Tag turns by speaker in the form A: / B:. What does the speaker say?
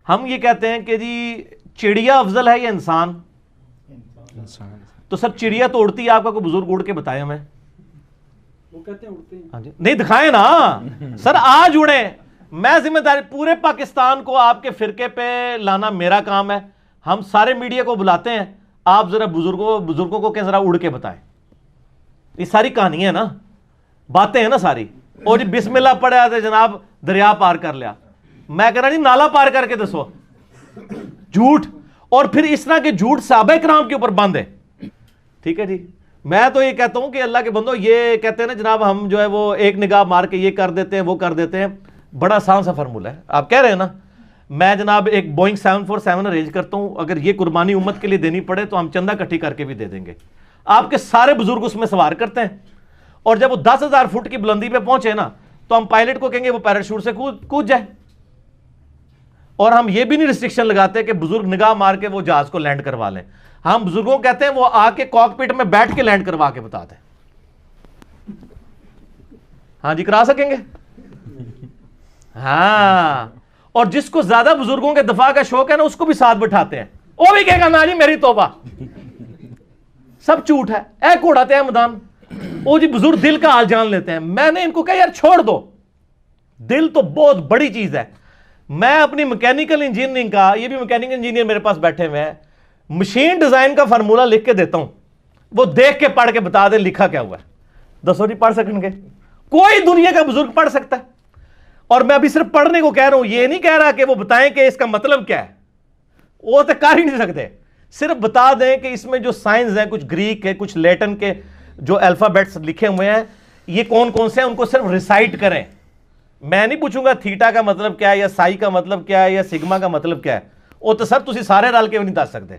A: ہم یہ کہتے ہیں کہ جی چڑیا افضل ہے یا انسان؟ تو سر چڑیا تو اڑتی ہے، آپ کا کوئی بزرگ اڑ کے بتائے ہمیں؟
B: وہ کہتے ہیں اڑتے ہیں.
A: ہاں جی نہیں دکھائیں نا سر، آج اڑے. میں ذمہ داری پورے پاکستان کو آپ کے فرقے پہ لانا میرا کام ہے. ہم سارے میڈیا کو بلاتے ہیں، آپ ذرا بزرگوں کو کہ ذرا اڑ کے بتائیں. یہ ساری کہانی ہے نا، باتیں ہیں نا ساری. اور جی بسم اللہ پڑھا تھا جناب دریا پار کر لیا. میں کہہ رہا جی نالا پار کر کے دسو. جھوٹ، اور پھر اس طرح کے جھوٹ صحابہ کرام کے اوپر بند ہے. ٹھیک ہے جی. میں تو یہ کہتا ہوں کہ اللہ کے بندو، یہ کہتے ہیں نا جناب ہم جو ہے وہ ایک نگاہ مار کے یہ کر دیتے ہیں وہ کر دیتے ہیں، بڑا آسان سا فارمولہ ہے. آپ کہہ رہے ہیں نا میں جناب ایک بوئنگ 747 ارینج کرتا ہوں، اگر یہ قربانی امت کے لیے دینی پڑے تو ہم چندہ کٹھی کر کے بھی دے دیں گے. آپ کے سارے بزرگ اس میں سوار کرتے ہیں، اور جب وہ 10,000 فٹ کی بلندی پہ پہنچے نا تو ہم پائلٹ کو کہیں گے وہ پیراشوٹ سے کود جائے. اور ہم یہ بھی نہیں ریسٹرکشن لگاتے کہ بزرگ نگاہ مار کے وہ جہاز کو لینڈ کروا لیں. ہم بزرگوں کہتے ہیں وہ آ کے کاک پٹ میں بیٹھ کے لینڈ کروا کے بتا دیں. ہاں جی کرا سکیں گے. ہاں، اور جس کو زیادہ بزرگوں کے دفاع کا شوق ہے نا اس کو بھی ساتھ بٹھاتے ہیں، وہ بھی کہے گا نا جی میری توبہ. سب جھوٹ ہے. اے کوڑا تے مدان، وہ جی بزرگ دل کا حال جان لیتے ہیں. میں نے ان کو کہا یار چھوڑ دو، دل تو بہت بڑی چیز ہے. میں اپنی میکینیکل انجینئرنگ کا، یہ بھی میکینیکل انجینئر میرے پاس بیٹھے ہوئے ہیں، مشین ڈیزائن کا فارمولہ لکھ کے دیتا ہوں، وہ دیکھ کے پڑھ کے بتا دے لکھا کیا ہوا ہے. دسو جی پڑھ سکیں گے؟ کوئی دنیا کا بزرگ پڑھ سکتا ہے. اور میں ابھی صرف پڑھنے کو کہہ رہا ہوں، یہ نہیں کہہ رہا کہ وہ بتائیں کہ اس کا مطلب کیا ہے، وہ تو کر ہی نہیں سکتے. صرف بتا دیں کہ اس میں جو سائنز ہیں، کچھ گریک ہے کچھ لیٹن کے جو الفابیٹس لکھے ہوئے ہیں، یہ کون کون سے ہیں ان کو صرف ریسائٹ کریں. میں نہیں پوچھوں گا تھیٹا کا مطلب کیا ہے یا سائی کا مطلب کیا ہے یا سگما کا مطلب کیا ہے. وہ تو سر تسی سارے رل کے بھی نہیں دس سکتے.